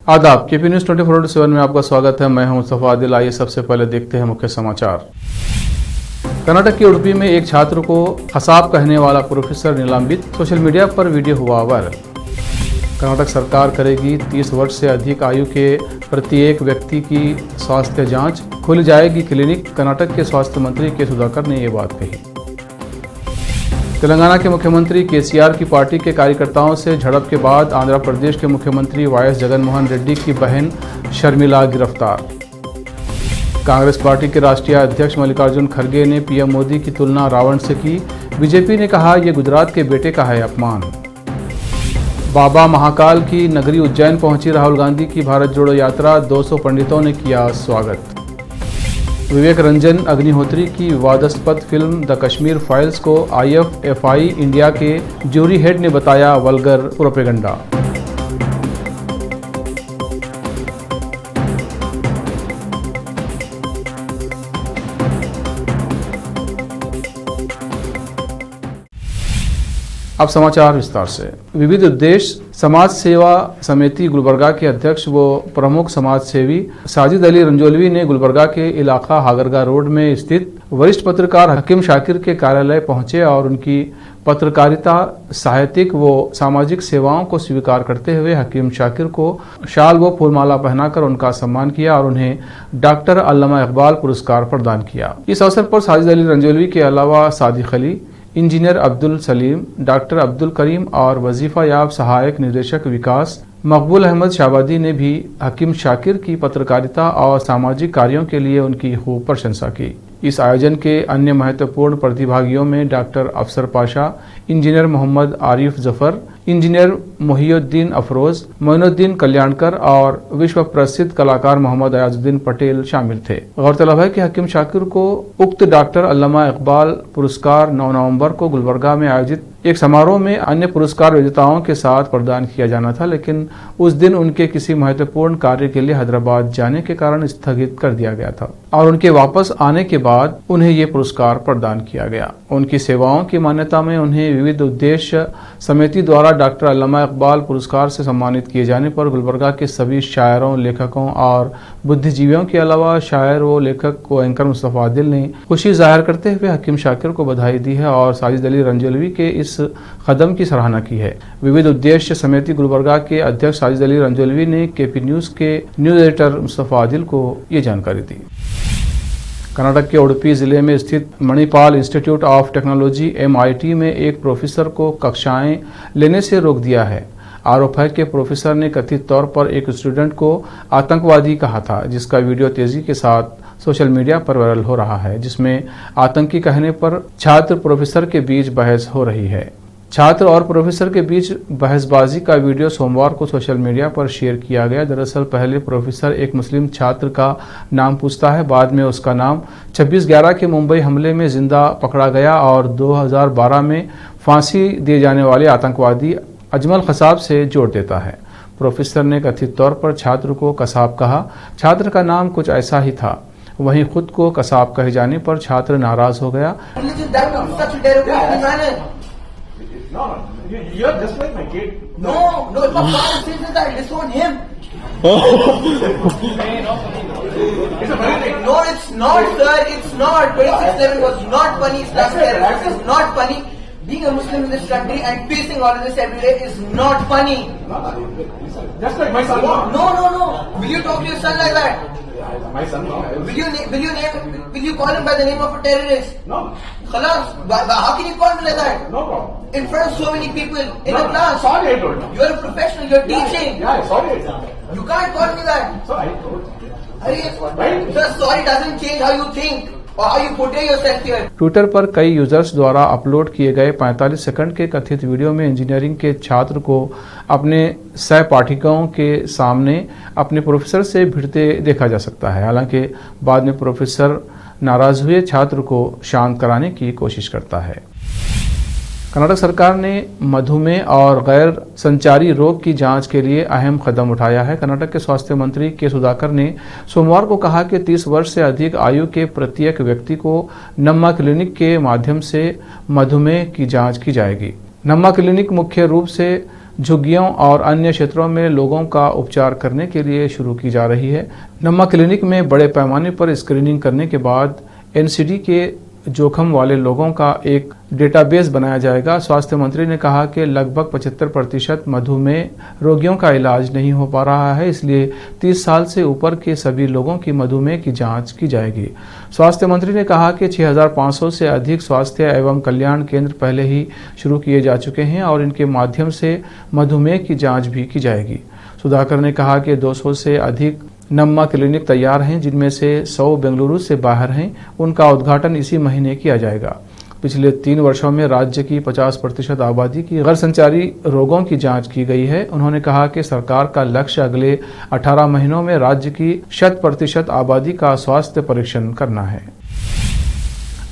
आदाब, KP news 24/7 में आपका स्वागत है। मैं हूं मुस्तफा आदिल। आइए सबसे पहले देखते हैं मुख्य समाचार। कर्नाटक की उडुपी में एक छात्र को खसाब कहने वाला प्रोफेसर निलंबित, सोशल मीडिया पर वीडियो हुआ वायरल। कर्नाटक सरकार करेगी 30 वर्ष से अधिक आयु के प्रत्येक व्यक्ति की स्वास्थ्य जांच, खोली जाएगी क्लिनिक। कर्नाटक के स्वास्थ्य मंत्री के सुधाकर ने ये बात कही। तेलंगाना के मुख्यमंत्री केसीआर की पार्टी के कार्यकर्ताओं से झड़प के बाद आंध्र प्रदेश के मुख्यमंत्री वाईएस जगनमोहन रेड्डी की बहन शर्मिला गिरफ्तार। कांग्रेस पार्टी के राष्ट्रीय अध्यक्ष मल्लिकार्जुन खड़गे ने पीएम मोदी की तुलना रावण से की। बीजेपी ने कहा ये गुजरात के बेटे का है अपमान। बाबा महाकाल की नगरी उज्जैन पहुंची राहुल गांधी की भारत जोड़ो यात्रा, 200 पंडितों ने किया स्वागत। विवेक रंजन अग्निहोत्री की विवादास्पद फिल्म द कश्मीर फाइल्स को आईएफएफआई इंडिया के ज्यूरी हेड ने बताया वल्गर प्रोपेगेंडा। अब समाचार विस्तार से। विविध उद्देश्य समाज सेवा समिति गुलबर्गा के अध्यक्ष व प्रमुख समाज सेवी साजिद अली रंजोलवी ने गुलबर्गा के इलाका हागरगा रोड में स्थित वरिष्ठ पत्रकार हकीम शाकिर के कार्यालय पहुंचे और उनकी पत्रकारिता, साहित्यिक व सामाजिक सेवाओं को स्वीकार करते हुए हकीम शाकिर को शाल व फूलमाला पहनाकर उनका सम्मान किया और उन्हें डॉक्टर अल्लामा इकबाल पुरस्कार प्रदान किया। इस अवसर पर साजिद अली रंजोलवी के अलावा सादिक अली, इंजीनियर अब्दुल सलीम, डॉक्टर अब्दुल करीम और वजीफा याब सहायक निदेशक विकास मकबूल अहमद शाहबादी ने भी हकीम शाकिर की पत्रकारिता और सामाजिक कार्यों के लिए उनकी खूब प्रशंसा की। इस आयोजन के अन्य महत्वपूर्ण प्रतिभागियों में डॉक्टर अफसर पाशा, इंजीनियर मोहम्मद आरिफ जफर, इंजीनियर मोहिउद्दीन अफरोज, मोइनुद्दीन कल्याणकर और विश्व प्रसिद्ध कलाकार मोहम्मद अयाजुद्दीन पटेल शामिल थे। गौरतलब है कि हकीम शाकिर को उक्त डॉक्टर अल्लामा इकबाल पुरस्कार 9 नवंबर को गुलबर्गा में आयोजित एक समारोह में अन्य पुरस्कार विजेताओं के साथ प्रदान किया जाना था, लेकिन उस दिन उनके किसी महत्वपूर्ण कार्य के लिए हैदराबाद जाने के कारण स्थगित कर दिया गया था और उनके वापस आने के बाद उन्हें ये पुरस्कार प्रदान किया गया। उनकी सेवाओं की मान्यता में उन्हें विविध उद्देश्य समिति द्वारा डॉक्टर अल्लामा इकबाल पुरस्कार से सम्मानित किए जाने पर गुलबर्गा के सभी शायरों, लेखकों और बुद्धिजीवियों के अलावा शायर व लेखक को एंकर मुस्तफा आदिल ने खुशी जाहिर करते हुए हकीम शाकिर को बधाई दी है और साजिद अली रंजोलवी के इस कदम की सराहना की है। विविध उद्देश्य समिति गुलबर्गा के अध्यक्ष साजिद अली रंजोलवी ने केपी न्यूज के न्यूज एडिटर मुस्तफा आदिल को ये जानकारी दी। कर्नाटक के उडुपी जिले में स्थित Manipal institute of technology MIT में एक प्रोफेसर को कक्षाएं लेने से रोक दिया है। आरोप है कि प्रोफेसर ने कथित तौर पर एक स्टूडेंट को आतंकवादी कहा था, जिसका वीडियो तेजी के साथ सोशल मीडिया पर वायरल हो रहा है, जिसमें आतंकी कहने पर छात्र प्रोफेसर के बीच बहस हो रही है। छात्र और प्रोफेसर के बीच बहसबाजी का वीडियो सोमवार को सोशल मीडिया पर शेयर किया गया। दरअसल पहले प्रोफेसर एक मुस्लिम छात्र का नाम पूछता है, बाद में उसका नाम 26/11 के मुंबई हमले में जिंदा पकड़ा गया और 2012 में फांसी दिए जाने वाले आतंकवादी अजमल खसाब से जोड़ देता है। प्रोफेसर ने कथित तौर पर छात्र को कसाब कहा। छात्र का नाम कुछ ऐसा ही था। वहीं खुद को कसाब कहे जाने पर छात्र नाराज हो गया। No, you're just like my kid. No, if my father says that, I disown him. It's a funny thing. No, it's not, sir. It's not. 26/11 was not funny. Islam terrorist is not funny. Being a Muslim in this country and facing all of this every day is not funny. Just like my son. No. Will you talk to your son like that? My son. Will you call him by the name of a terrorist? No. Khalas. How can you call him like that? No problem. In front of so many people in a class. Sorry, I told you. You're a professional. You're teaching. Yeah, sorry. You can't call me that. Sorry, I told you. Right? Sir, sorry doesn't change how you think or how you portray yourself here. Twitter पर कई users द्वारा upload किए गए 45 second के कथित video में engineering के छात्र को अपने सहपाठियों के सामने अपने प्रोफेसर से भिड़ते देखा जा सकता है। हालांकि बाद में प्रोफेसर नाराज हुए छात्र को शांत कराने की कोशिश करता है। कर्नाटक सरकार ने मधुमेह और गैर संचारी रोग की जांच के लिए अहम कदम उठाया है। कर्नाटक के स्वास्थ्य मंत्री के सुधाकर ने सोमवार को कहा कि 30 वर्ष से अधिक आयु के प्रत्येक व्यक्ति को नम्मा क्लिनिक के माध्यम से मधुमेह की जांच की जाएगी। नम्मा क्लिनिक मुख्य रूप से झुग्गियों और अन्य क्षेत्रों में लोगों का उपचार करने के लिए शुरू की जा रही है। नम्मा क्लिनिक में बड़े पैमाने पर स्क्रीनिंग करने के बाद एनसीडी के जोखिम वाले लोगों का एक डेटाबेस बनाया जाएगा। स्वास्थ्य मंत्री ने कहा कि लगभग 75% मधुमेह रोगियों का इलाज नहीं हो पा रहा है, इसलिए 30 साल से ऊपर के सभी लोगों की मधुमेह की जांच की जाएगी। स्वास्थ्य मंत्री ने कहा कि 6500 से अधिक स्वास्थ्य एवं कल्याण केंद्र पहले ही शुरू किए जा चुके हैं और इनके माध्यम से मधुमेह की जाँच भी की जाएगी। सुधाकर ने कहा कि 200 से अधिक नम्मा क्लिनिक तैयार हैं, जिनमें से 100 बेंगलुरु से बाहर हैं। उनका उद्घाटन इसी महीने किया जाएगा। पिछले 3 वर्षों में राज्य की 50% आबादी की गैर संचारी रोगों की जांच की गई है। उन्होंने कहा कि सरकार का लक्ष्य अगले 18 महीनों में राज्य की 100% आबादी का स्वास्थ्य परीक्षण करना है।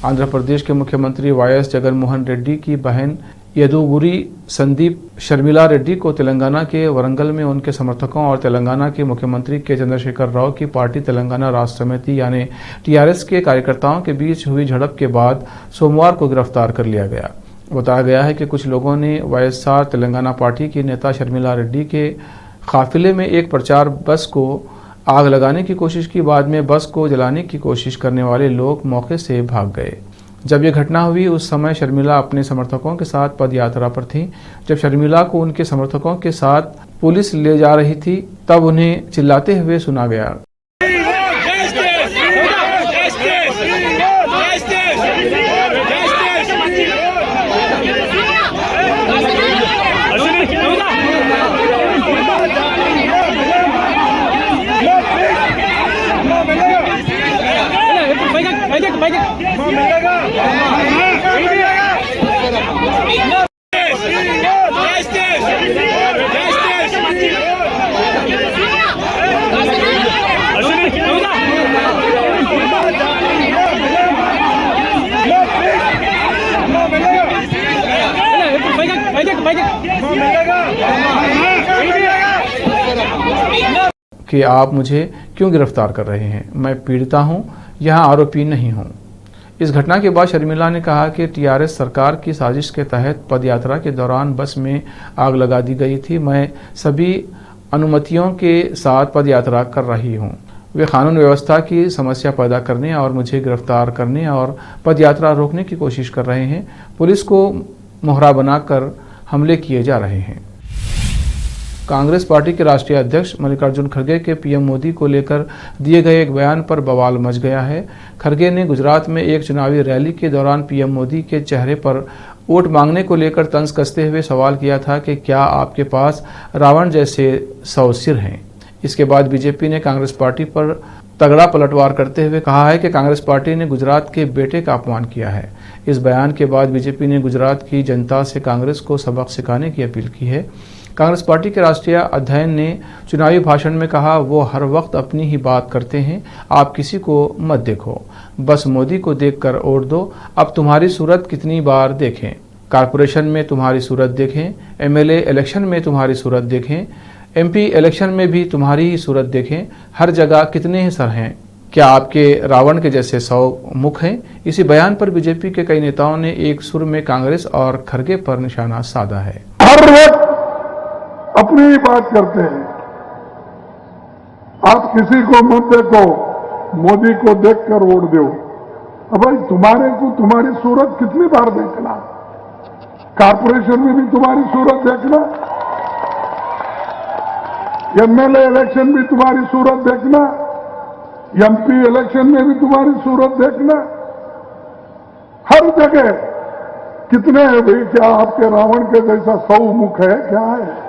आंध्र प्रदेश के मुख्यमंत्री वाईएस जगनमोहन रेड्डी की बहन यदुगुरी संदीप शर्मिला रेड्डी को तेलंगाना के वरंगल में उनके समर्थकों और तेलंगाना के मुख्यमंत्री के चंद्रशेखर राव की पार्टी तेलंगाना राष्ट्र समिति यानी टीआरएस के कार्यकर्ताओं के बीच हुई झड़प के बाद सोमवार को गिरफ्तार कर लिया गया। बताया गया है कि कुछ लोगों ने वाईएसआर तेलंगाना पार्टी की नेता शर्मिला रेड्डी के काफिले में एक प्रचार बस को आग लगाने की कोशिश की। बाद में बस को जलाने की कोशिश करने वाले लोग मौके से भाग गए। जब यह घटना हुई उस समय शर्मिला अपने समर्थकों के साथ पद यात्रा पर थी। जब शर्मिला को उनके समर्थकों के साथ पुलिस ले जा रही थी तब उन्हें चिल्लाते हुए सुना गया। कि आप मुझे क्यों गिरफ्तार कर रहे हैं? मैं पीड़िता हूं, यहां आरोपी नहीं हूं। इस घटना के बाद शर्मिला ने कहा कि टीआरएस सरकार की साजिश के तहत पदयात्रा के दौरान बस में आग लगा दी गई थी। मैं सभी अनुमतियों के साथ पदयात्रा कर रही हूं। वे कानून व्यवस्था की समस्या पैदा करने और मुझे गिरफ्तार करने और पदयात्रा रोकने की कोशिश कर रहे हैं। पुलिस को मोहरा बनाकर हमले किए जा रहे हैं। कांग्रेस पार्टी के राष्ट्रीय अध्यक्ष मल्लिकार्जुन खड़गे के पीएम मोदी को लेकर दिए गए एक बयान पर बवाल मच गया है। खड़गे ने गुजरात में एक चुनावी रैली के दौरान पीएम मोदी के चेहरे पर वोट मांगने को लेकर तंज कसते हुए सवाल किया था कि क्या आपके पास रावण जैसे 100 सिर हैं। इसके बाद बीजेपी ने कांग्रेस पार्टी पर तगड़ा पलटवार करते हुए कहा है कि कांग्रेस पार्टी ने गुजरात के बेटे का अपमान किया है। इस बयान के बाद बीजेपी ने गुजरात की जनता से कांग्रेस को सबक सिखाने की अपील की है। कांग्रेस पार्टी के राष्ट्रीय अध्यक्ष ने चुनावी भाषण में कहा, वो हर वक्त अपनी ही बात करते हैं, आप किसी को मत देखो, बस मोदी को देखकर वोट दो। अब तुम्हारी सूरत कितनी बार देखें, कारपोरेशन में तुम्हारी सूरत देखें, एमएलए इलेक्शन में तुम्हारी सूरत देखें, एमपी इलेक्शन में भी तुम्हारी ही सूरत देखें, हर जगह कितने ही सर हैं, क्या आपके रावण के जैसे 100 मुख हैं। इसी बयान पर बीजेपी के कई नेताओं ने एक सुर में कांग्रेस और खड़गे पर निशाना साधा है। हर वक्त अपनी ही बात करते हैं, आप किसी को मत देखो, मोदी को देखकर वोट दो। अब भाई तुम्हारे को तुम्हारी सूरत कितनी बार देखना, कारपोरेशन में भी तुम्हारी सूरत देखना, एमएलए इलेक्शन भी तुम्हारी सूरत देखना, एमपी इलेक्शन में भी तुम्हारी सूरत देखना, हर जगह कितने हैं भाई, क्या आपके रावण के जैसा 100 मुख है, क्या है।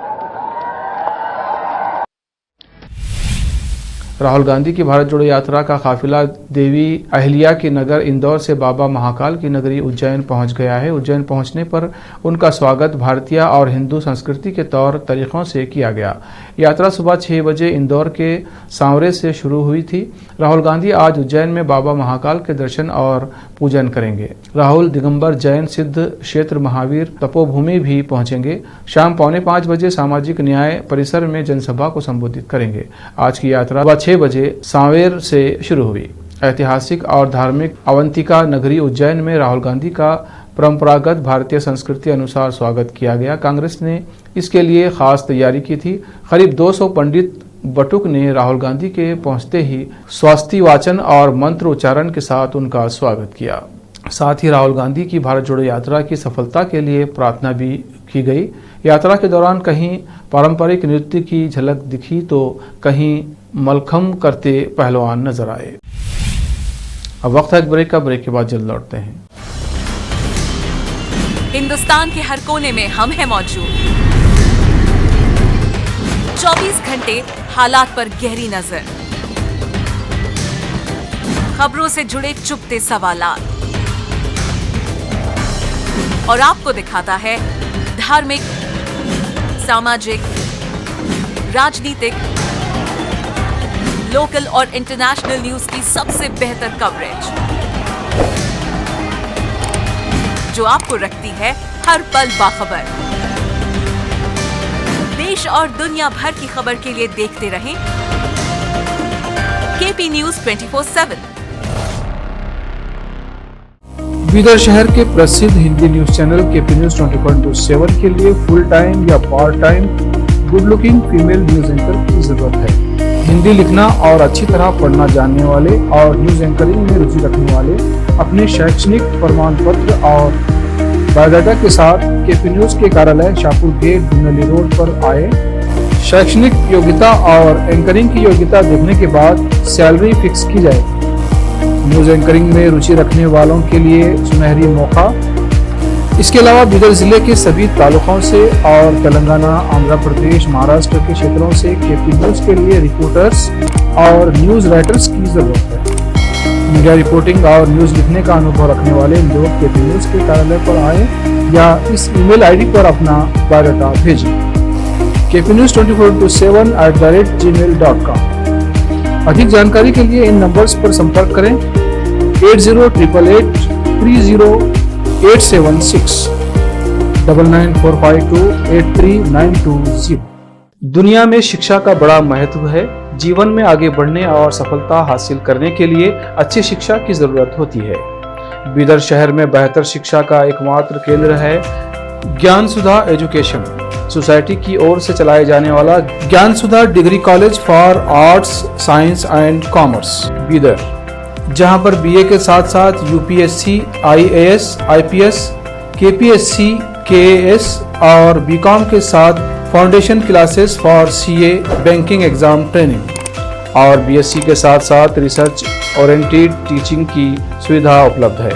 राहुल गांधी की भारत जोड़ो यात्रा का काफिला देवी अहिल्या के नगर इंदौर से बाबा महाकाल की नगरी उज्जैन पहुंच गया है। उज्जैन पहुंचने पर उनका स्वागत भारतीय और हिंदू संस्कृति के तौर तरीकों से किया गया। यात्रा सुबह 6 बजे इंदौर के सांवरे से शुरू हुई थी। राहुल गांधी आज उज्जैन में बाबा महाकाल के दर्शन और पूजन करेंगे। राहुल दिगंबर जैन सिद्ध क्षेत्र महावीर तपोभूमि भी पहुंचेंगे। शाम 4:45 बजे सामाजिक न्याय परिसर में जनसभा को संबोधित करेंगे। आज की यात्रा 6 बजे सांवेर से शुरू हुई। ऐतिहासिक और धार्मिक अवंतिका नगरी उज्जैन में राहुल गांधी का परंपरागत भारतीय संस्कृति अनुसार स्वागत किया गया। कांग्रेस ने इसके लिए खास तैयारी की थी। करीब 200 पंडित बटुक ने राहुल गांधी के पहुंचते ही स्वास्थ्य वाचन और मंत्र उच्चारण के साथ उनका स्वागत किया। साथ ही राहुल गांधी की भारत जोड़ो यात्रा की सफलता के लिए प्रार्थना भी की गई। यात्रा के दौरान कहीं पारंपरिक नृत्य की झलक दिखी तो कहीं मलखम्ब करते पहलवान नजर आए। अब वक्त है एक ब्रेक का। ब्रेक के बाद जल्द लौटते हैं। हिंदुस्तान के हर कोने में हम हैं मौजूद। 24 घंटे हालात पर गहरी नजर, खबरों से जुड़े चुपते सवालात और आपको दिखाता है धार्मिक, सामाजिक, राजनीतिक, लोकल और इंटरनेशनल न्यूज की सबसे बेहतर कवरेज जो आपको रखती है हर पल बाखबर। देश और दुनिया भर की खबर के लिए देखते रहें केपी न्यूज 24/7। बीदर शहर के प्रसिद्ध Hindi news channel KP news 24/7 के लिए फुल टाइम या part time good looking female news anchor की जरूरत है। हिंदी लिखना और अच्छी तरह पढ़ना जानने वाले और न्यूज एंकरिंग में रुचि रखने वाले अपने शैक्षणिक प्रमाण पत्र और बायोडाटा के साथ केपी न्यूज के कार्यालय शाहपुर गेट दुनली रोड पर आए। शैक्षणिक योग्यता और एंकरिंग की योग्यता देखने के बाद सैलरी फिक्स की जाएगी। न्यूज एंकरिंग में रुचि रखने वालों के लिए सुनहरी मौका। इसके अलावा बीदर जिले के सभी तालुकों से और तेलंगाना, आंध्र प्रदेश, महाराष्ट्र के क्षेत्रों से केपी न्यूज के लिए रिपोर्टर्स और न्यूज राइटर्स की जरूरत है। मीडिया रिपोर्टिंग और न्यूज लिखने का अनुभव रखने वाले लोग केपी न्यूज के कार्यालय पर आए या इस ईमेल आईडी पर अपना बायोडाटा भेजें। kpnews24/7@gmail.com। अधिक जानकारी के लिए इन नंबर्स पर संपर्क करें 8088300876 9945283920। दुनिया में शिक्षा का बड़ा महत्व है। जीवन में आगे बढ़ने और सफलता हासिल करने के लिए अच्छी शिक्षा की जरूरत होती है। बीदर शहर में बेहतर शिक्षा का एकमात्र केंद्र है ज्ञान सुधा एजुकेशन सोसाइटी की ओर से चलाए जाने वाला Gyan Sudha degree college for arts, science and commerce Bidar, जहां पर बीए के साथ साथ UPSC, IAS, IPS, KPSC, KAS और बीकॉम के साथ foundation classes for CA, banking exam training और बीएससी के साथ साथ रिसर्च ओरिएंटेड टीचिंग की सुविधा उपलब्ध है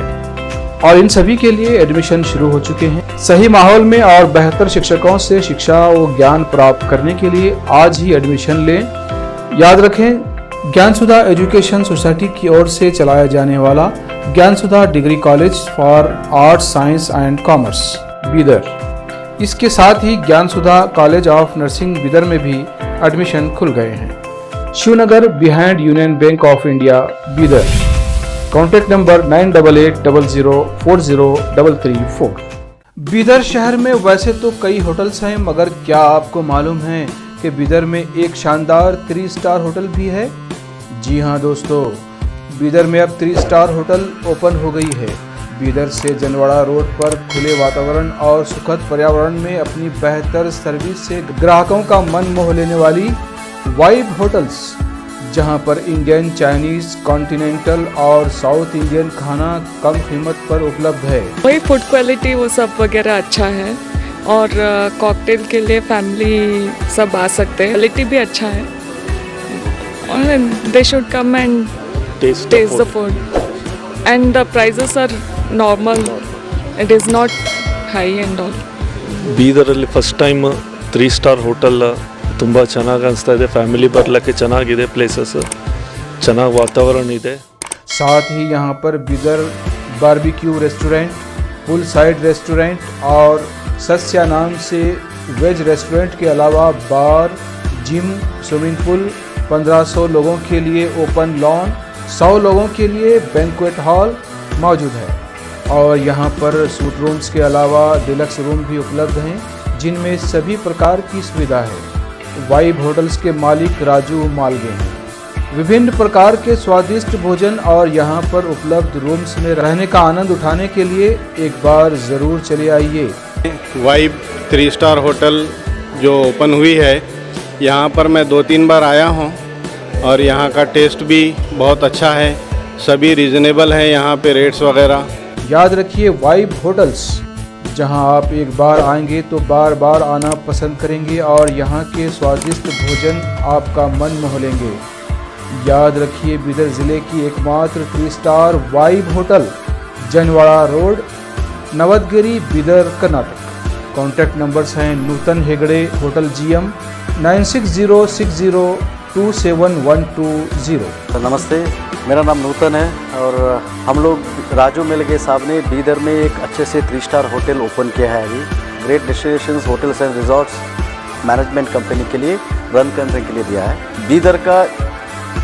और इन सभी के लिए एडमिशन शुरू हो चुके हैं। सही माहौल में और बेहतर शिक्षकों से शिक्षा व ज्ञान प्राप्त करने के लिए आज ही एडमिशन लें। याद रखें, ज्ञान सुधा एजुकेशन सोसाइटी की ओर से चलाया जाने वाला Gyan Sudha degree college for arts, science and commerce Bidar, इसके साथ ही Gyan Sudha college of nursing Bidar में भी एडमिशन खुल गए हैं। Shivnagar behind Union Bank of India Bidar. Contact number 9888040334। Bidar शहर में वैसे तो कई होटल्स हैं, मगर क्या आपको मालूम है कि बीदर में एक शानदार 3 स्टार होटल भी है? जी हाँ दोस्तों, बीदर में अब 3 स्टार होटल ओपन हो गई है। बीदर से जनवाड़ा रोड पर खुले वातावरण और सुखद पर्यावरण में अपनी बेहतर सर्विस से ग्राहकों का मन मोह लेने वाली वाइब होटल्स, जहां पर इंडियन, चाइनीज, कॉन्टिनेंटल और साउथ इंडियन खाना कम कीमत पर उपलब्ध है। वही फूड क्वालिटी वो सब वगैरह अच्छा है और कॉकटेल के लिए फैमिली सब आ सकते हैं। क्वालिटी भी अच्छा है और they should come and taste the food and the prices are normal, it is not high and all. ಬೀದರಲ್ಲಿ ಫಸ್ಟ್ ಟೈಮ್ 3 ಸ್ಟಾರ್ ಹೋಟೆಲ್ ತುಂಬ ಚೆನ್ನಾಗಿ ಅನಿಸ್ತಾ ಇದೆ। ಫ್ಯಾಮಿಲಿ ಬರಲಿಕ್ಕೆ ಚೆನ್ನಾಗಿದೆ, ಪ್ಲೇಸಸ್ ಚೆನ್ನಾಗಿ ವಾತಾವರಣ ಇದೆ। साथ ही यहाँ पर बीदर बारबेक्यू रेस्टोरेंट, पुल साइड रेस्टोरेंट और सस्या नाम से वेज रेस्टोरेंट के अलावा बार, जिम, स्विमिंग पूल, 1500 लोगों के लिए ओपन लॉन, 100 लोगों के लिए बैंक्वेट हॉल मौजूद है और यहाँ पर सूट रूम्स के अलावा डिलक्स रूम भी उपलब्ध हैं जिनमें सभी प्रकार की सुविधा है। वाइब होटल्स के मालिक राजू मालगे हैं। विभिन्न प्रकार के स्वादिष्ट भोजन और यहाँ पर उपलब्ध रूम्स में रहने का आनंद उठाने के लिए एक बार ज़रूर चले आइए। वाइब 3 स्टार होटल जो ओपन हुई है, यहाँ पर मैं 2-3 बार आया हूँ और यहाँ का टेस्ट भी बहुत अच्छा है, सभी रीज़नेबल हैं यहाँ पे रेट्स वगैरह। याद रखिए वाइब होटल्स, जहां आप एक बार आएंगे तो बार बार आना पसंद करेंगे और यहाँ के स्वादिष्ट भोजन आपका मन मोह लेंगे। याद रखिए बीदर ज़िले की एकमात्र 3 star vibe hotel, Janwada road, Navadgiri, Bidar, Karnataka. Contact numbers हैं नूतन हेगड़े, होटल GM 9606027120। नमस्ते, मेरा नाम नूतन है और हम लोग राजू मिलगे साहब ने बीदर में एक अच्छे से 3 स्टार होटल ओपन किया है अभी। Great destinations hotels and resorts management company के लिए रन करने के लिए दिया है। बीदर का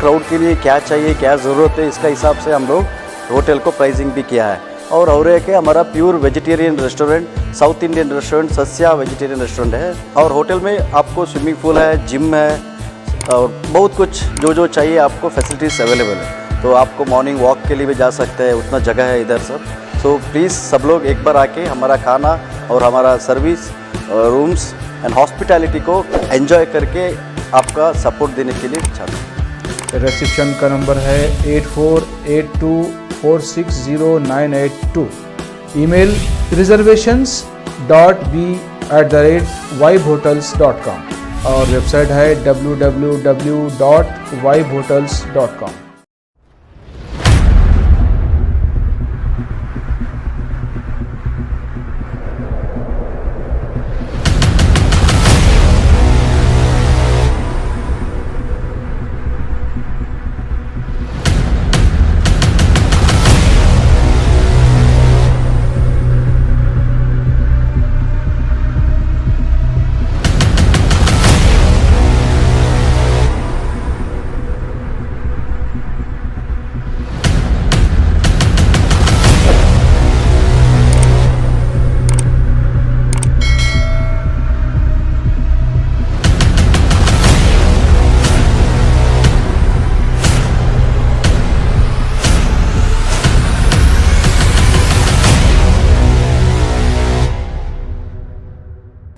क्राउड के लिए क्या चाहिए, क्या ज़रूरत है, इसका हिसाब से हम लोग होटल को प्राइसिंग भी किया है। और एक है हमारा pure vegetarian restaurant, South Indian restaurant, Sasya vegetarian restaurant है। और होटल में आपको स्विमिंग पूल है, जिम है और बहुत कुछ जो चाहिए आपको फैसिलिटीज़ अवेलेबल है। तो आपको मॉर्निंग वॉक के लिए भी जा सकते हैं, उतना जगह है इधर सब। सो प्लीज़ सब लोग एक बार आके हमारा खाना और हमारा सर्विस, रूम्स एंड हॉस्पिटैलिटी को एंजॉय करके आपका सपोर्ट देने के लिए चाहते हैं। रिसेप्शन का नंबर है 8482460982। ईमेल reservations.b@vibehotels.com और वेबसाइट है www.vibehotels.com।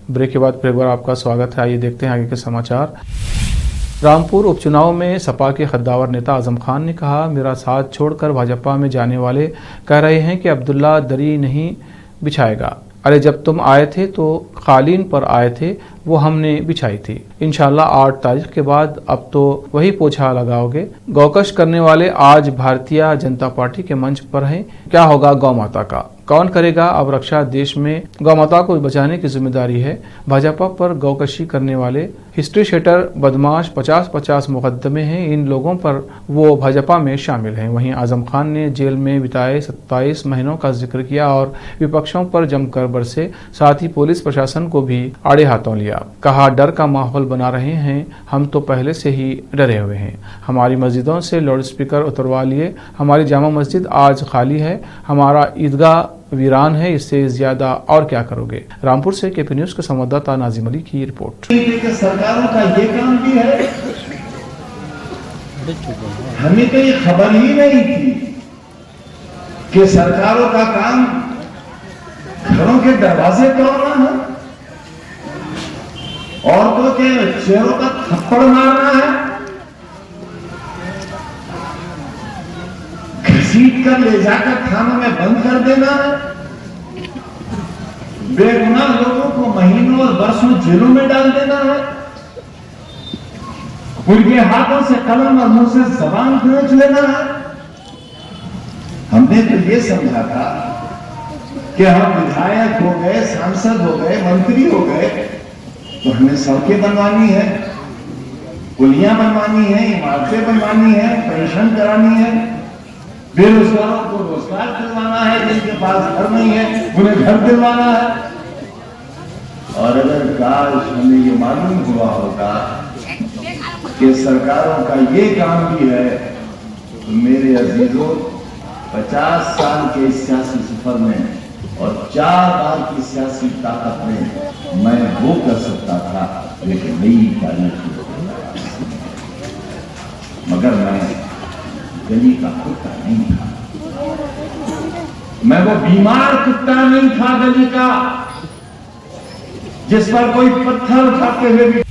ब्रेक के बाद फिर एक बार आपका स्वागत है। आइए देखते हैं आगे के समाचार। रामपुर उपचुनाव में सपा के खद्दावर नेता आजम खान ने कहा, मेरा साथ छोड़कर भाजपा में जाने वाले कह रहे हैं कि अब्दुल्ला दरी नहीं बिछाएगा। अरे जब तुम आए थे तो कालीन पर आए थे, वो हमने बिछाई थी। इंशाल्लाह 8 तारीख के बाद अब तो वही पोछा लगाओगे। गौकश करने वाले आज भारतीय जनता पार्टी के मंच पर हैं। क्या होगा गौ माता का, कौन करेगा अब रक्षा? देश में गौ माता को बचाने की जिम्मेदारी है। भाजपा पर गौकशी करने वाले हिस्ट्री शेटर बदमाश 50-50 मुकदमे हैं। इन लोगों पर वो भाजपा में शामिल हैं। वहीं आजम खान ने जेल में बिताए 27 महीनों का जिक्र किया और विपक्षों पर जमकर बरसे, साथ ही पुलिस प्रशासन को भी आड़े हाथों लिया। कहा, डर का माहौल बना रहे हैं, हम तो पहले से ही डरे हुए हैं। हमारी मस्जिदों से लाउड स्पीकर उतरवा लिए। हमारी जामा मस्जिद आज खाली है, हमारा ईदगाह वीरान है, इससे ज्यादा और क्या करोगे? रामपुर से केपी न्यूज के संवाददाता नाजिम अली की रिपोर्ट। सरकारों का ये काम भी है, हमें तो ये खबर ही नहीं थी कि सरकारों का काम घरों के दरवाजे तोड़ना है, औरतों के चेहरों का थप्पड़ मारना है, घसीट कर ले जाकर थानों में बंद कर देना है, बेगुनाह लोगों को महीनों और वर्षों जेलों में डाल देना है, उनके हाथों से कलम और मुंह से जबान खींच लेना है। हमने तो ये समझा था कि हम विधायक हो गए, सांसद हो गए, मंत्री हो गए तो हमें सड़कें बनवानी है, पुलियां बनवानी है, इमारतें बनवानी है, पेंशन करानी है, बेरोजगारों को रोजगार दिलवाना है, जिनके पास घर नहीं है उन्हें घर दिलवाना है। और अगर काश हमें ये मालूम हुआ होगा कि सरकारों का ये काम भी है, तो मेरे अजीजों 50 साल के सियासी सफर में और 4 बार की सियासी ताकत में मैं वो कर सकता था, लेकिन नहीं करना शुरू करता। मगर मैं गली का कुत्ता नहीं था, मैं वो बीमार कुत्ता नहीं था गली का। जिस पर कोई पत्थर उठाते हुए भी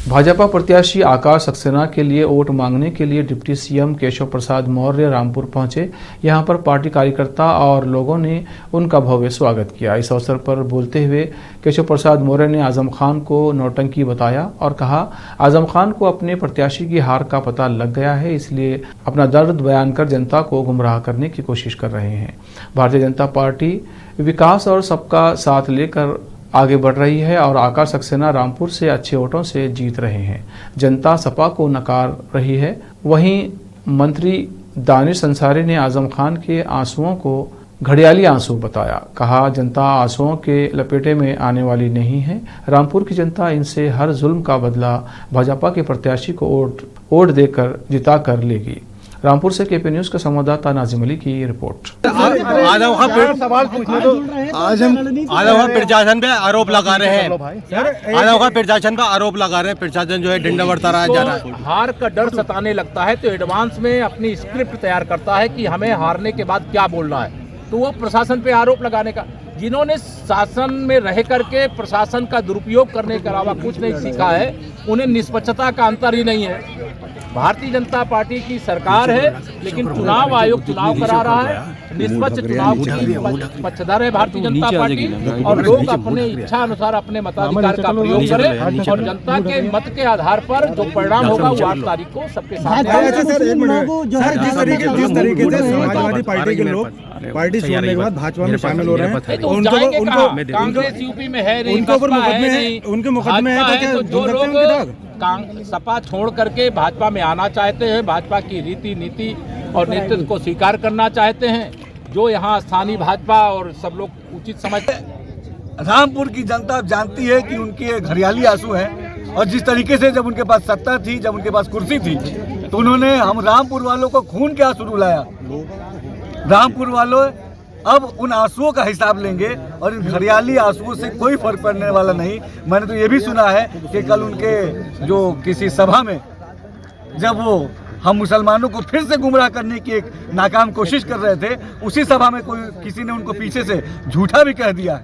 भाजपा प्रत्याशी आकाश सक्सेना के लिए वोट मांगने के लिए डिप्टी सीएम केशव प्रसाद मौर्य रामपुर पहुंचे। यहां पर पार्टी कार्यकर्ता और लोगों ने उनका भव्य स्वागत किया। इस अवसर पर बोलते हुए केशव प्रसाद मौर्य ने आजम खान को नौटंकी बताया और कहा, आजम खान को अपने प्रत्याशी की हार का पता लग गया है, इसलिए अपना दर्द बयान कर जनता को गुमराह करने की कोशिश कर रहे हैं। भारतीय जनता पार्टी विकास और सबका साथ लेकर आगे बढ़ रही है और आकाश सक्सेना रामपुर से अच्छे वोटों से जीत रहे हैं। जनता सपा को नकार रही है। वहीं मंत्री दानिश अंसारी ने आजम खान के आंसुओं को घड़ियाली आंसू बताया। कहा, जनता आंसुओं के लपेटे में आने वाली नहीं है। रामपुर की जनता इनसे हर जुल्म का बदला भाजपा के प्रत्याशी को वोट देकर जिता कर लेगी। रामपुर से केपी न्यूज का संवाददाता नाजिम अली की रिपोर्ट। आजम प्रशासन पे आरोप लगा रहे हैं। आजम प्रशासन पे आरोप लगा रहे हैं। प्रशासन जो है डंडा बरता रहा जा रहा है। हार का डर सताने लगता है तो एडवांस में अपनी स्क्रिप्ट तैयार करता है कि हमें हारने के बाद क्या बोलना है, तो वो प्रशासन पे आरोप लगाने का। जिन्होंने शासन में रह करके प्रशासन का दुरुपयोग करने के अलावा कुछ नहीं सीखा है, उन्हें निष्पक्षता का अंतर ही नहीं है। भारतीय जनता पार्टी की सरकार है, लेकिन चुनाव आयोग चुनाव करा रहा है। निष्पक्ष चुनाव की पक्षधर है भारतीय जनता पार्टी और लोग अपने इच्छा अनुसार अपने मताधिकार का प्रयोग करें और जनता के मत के आधार पर जो परिणाम होगा वो 8 तारीख को सबके सामने। जिस तरीके से समाजवादी पार्टी के लोग पार्टी छोड़ने के बाद भाजपा में शामिल हो रहे हैं, कांग्रेस यूपी में है नहीं, उनके मुकदमे है, तो जो लोग सपा छोड़ करके भाजपा में आना चाहते हैं, भाजपा की रीति नीति और नेतृत्व को स्वीकार करना चाहते हैं, जो यहाँ स्थानीय भाजपा और सब लोग उचित समझते हैं। रामपुर की जनता जानती है कि उनके घड़ियाली आंसू हैं और जिस तरीके से जब उनके पास सत्ता थी, जब उनके पास कुर्सी थी, तो उन्होंने हम रामपुर वालों को खून के आंसू रुलाया। रामपुर वालों अब उन आंसुओं का हिसाब लेंगे और इन घड़ियाली आंसुओं से कोई फर्क पड़ने वाला नहीं। मैंने तो ये भी सुना है कि कल उनके जो किसी सभा में जब वो हम मुसलमानों को फिर से गुमराह करने की एक नाकाम कोशिश कर रहे थे, उसी सभा में किसी ने उनको पीछे से झूठा भी कह दिया,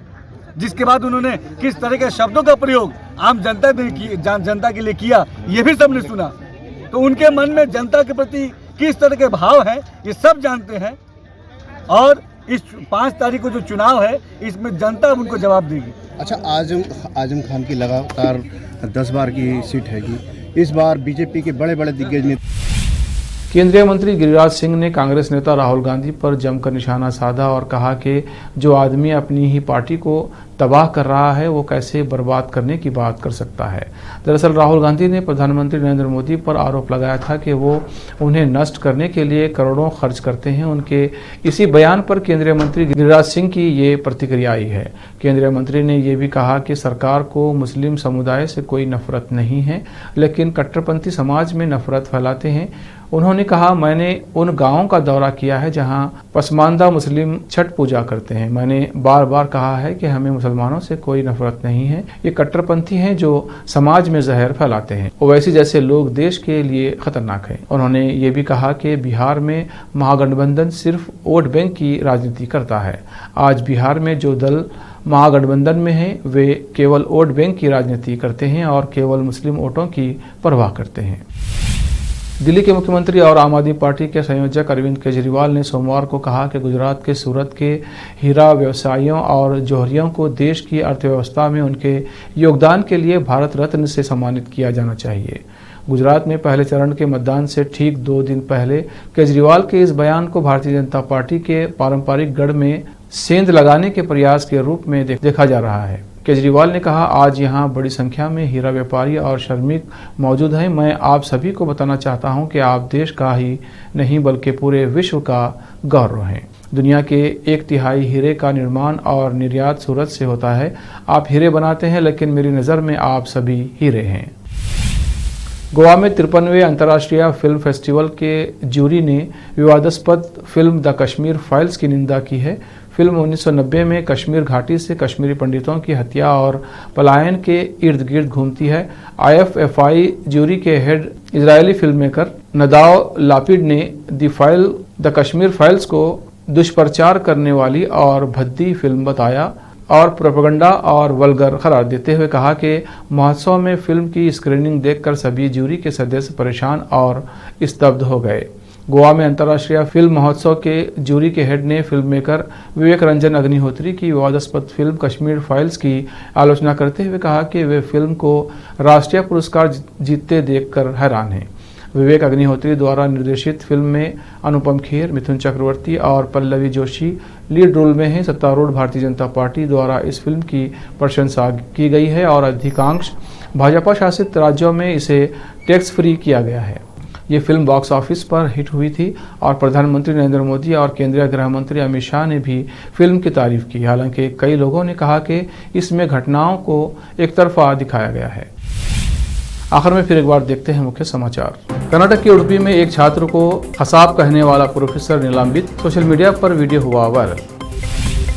जिसके बाद उन्होंने किस तरह के शब्दों का प्रयोग आम जनता के लिए किया, ये भी सबने सुना। तो उनके मन में जनता के प्रति किस तरह के भाव है ये सब जानते हैं और इस 5 तारीख को जो चुनाव है इसमें जनता उनको जवाब देगी। अच्छा, आजम खान की लगातार 10 बार की सीट हैगी, इस बार बीजेपी के बड़े बड़े दिग्गज नेता केंद्रीय मंत्री गिरिराज सिंह ने कांग्रेस नेता राहुल गांधी पर जमकर निशाना साधा और कहा कि जो आदमी अपनी ही पार्टी को तबाह कर रहा है वो कैसे बर्बाद करने की बात कर सकता है। दरअसल राहुल गांधी ने प्रधानमंत्री नरेंद्र मोदी पर आरोप लगाया था कि वो उन्हें नष्ट करने के लिए करोड़ों खर्च करते हैं। उनके इसी बयान पर केंद्रीय मंत्री गिरिराज सिंह की ये प्रतिक्रिया आई है। केंद्रीय मंत्री ने ये भी कहा कि सरकार को मुस्लिम समुदाय से कोई नफरत नहीं है, लेकिन कट्टरपंथी समाज में नफरत फैलाते हैं। उन्होंने कहा, मैंने उन गांवों का दौरा किया है जहां पसमानदा मुस्लिम छठ पूजा करते हैं। मैंने बार बार कहा है कि हमें मुसलमानों से कोई नफरत नहीं है, ये कट्टरपंथी हैं जो समाज में जहर फैलाते हैं। ओवैसी जैसे लोग देश के लिए खतरनाक हैं। उन्होंने ये भी कहा कि बिहार में महागठबंधन सिर्फ वोट बैंक की राजनीति करता है। आज बिहार में जो दल महागठबंधन में है वे केवल वोट बैंक की राजनीति करते हैं और केवल मुस्लिम वोटों की परवाह करते हैं। दिल्ली के मुख्यमंत्री और आम आदमी पार्टी के संयोजक अरविंद केजरीवाल ने सोमवार को कहा कि गुजरात के सूरत के हीरा व्यवसायियों और जौहरियों को देश की अर्थव्यवस्था में उनके योगदान के लिए भारत रत्न से सम्मानित किया जाना चाहिए। गुजरात में पहले चरण के मतदान से ठीक 2 दिन पहले केजरीवाल के इस बयान को भारतीय जनता पार्टी के पारंपरिक गढ़ में सेंध लगाने के प्रयास के रूप में देखा जा रहा है। केजरीवाल ने कहा, आज यहाँ बड़ी संख्या में हीरा व्यापारी और श्रमिक मौजूद हैं। मैं आप सभी को बताना चाहता हूँ कि आप देश का ही नहीं बल्कि पूरे विश्व का गौरव हैं। दुनिया के 1/3 हीरे का निर्माण और निर्यात सूरत से होता है। आप हीरे बनाते हैं, लेकिन मेरी नज़र में आप सभी हीरे हैं। गोवा में 53वें अंतर्राष्ट्रीय फिल्म फेस्टिवल के जूरी ने विवादास्पद फिल्म द कश्मीर फाइल्स की निंदा की है। फिल्म 1990 में कश्मीर घाटी से कश्मीरी पंडितों की हत्या और पलायन के इर्द गिर्द घूमती है। IFFI जूरी के head Israeli film maker नदाव Lapid ने द कश्मीर फाइल्स को दुष्प्रचार करने वाली और भद्दी फिल्म बताया। और प्रोपेगेंडा और वल्गर करार देते हुए कहा कि महोत्सव में फिल्म की स्क्रीनिंग देखकर सभी जूरी के सदस्य परेशान और स्तब्ध हो गए। गोवा में अंतर्राष्ट्रीय फिल्म महोत्सव के जूरी के हेड ने फिल्म मेकर विवेक रंजन अग्निहोत्री की विवादास्पद फिल्म कश्मीर फाइल्स की आलोचना करते हुए कहा कि वे फिल्म को राष्ट्रीय पुरस्कार जीतते देखकर हैरान हैं। विवेक अग्निहोत्री द्वारा निर्देशित फिल्म में अनुपम खेर, मिथुन चक्रवर्ती और पल्लवी जोशी लीड रोल में हैं। सत्तारूढ़ भारतीय जनता पार्टी द्वारा इस फिल्म की प्रशंसा की गई है और अधिकांश भाजपा शासित राज्यों में इसे टैक्स फ्री किया गया है। ये फिल्म बॉक्स ऑफिस पर हिट हुई थी और प्रधानमंत्री नरेंद्र मोदी और केंद्रीय गृह मंत्री अमित शाह ने भी फिल्म की तारीफ की। हालांकि कई लोगों ने कहा कि इसमें घटनाओं को एक तरफा दिखाया गया है। आखिर में फिर एक बार देखते हैं मुख्य समाचार। कर्नाटक के उडुपी में एक छात्र को खसाब कहने वाला प्रोफेसर निलंबित, सोशल मीडिया पर वीडियो हुआ वायरल।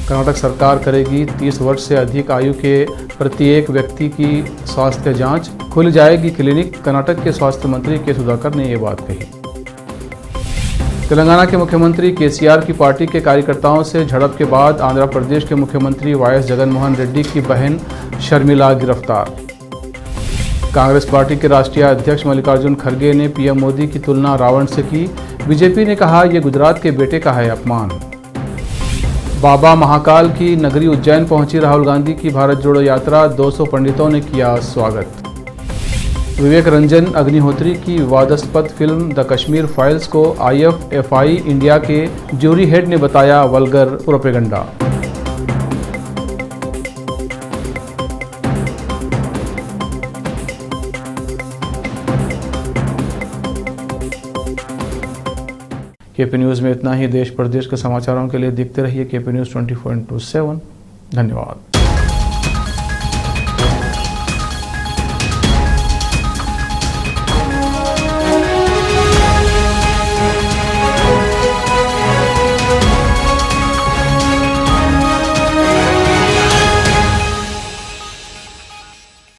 कर्नाटक सरकार करेगी 30 वर्ष से अधिक आयु के प्रत्येक व्यक्ति की स्वास्थ्य जांच, खुल जाएगी क्लिनिक। कर्नाटक के स्वास्थ्य मंत्री के सुधाकर ने ये बात कही। तेलंगाना के मुख्यमंत्री केसीआर की पार्टी के कार्यकर्ताओं से झड़प के बाद आंध्र प्रदेश के मुख्यमंत्री वाई एस जगनमोहन रेड्डी की बहन शर्मिला गिरफ्तार। कांग्रेस पार्टी के राष्ट्रीय अध्यक्ष मल्लिकार्जुन खड़गे ने पीएम मोदी की तुलना रावण से की। बीजेपी ने कहा यह गुजरात के बेटे का है अपमान। बाबा महाकाल की नगरी उज्जैन पहुंची राहुल गांधी की भारत जोड़ो यात्रा, 200 पंडितों ने किया स्वागत। विवेक रंजन अग्निहोत्री की विवादास्पद फिल्म द कश्मीर फाइल्स को IFFI इंडिया के जूरी हेड ने बताया वल्गर प्रोपेगेंडा। केपी न्यूज़ में इतना ही। देश प्रदेश के समाचारों के लिए देखते रहिए केपी न्यूज़ 24/7। धन्यवाद।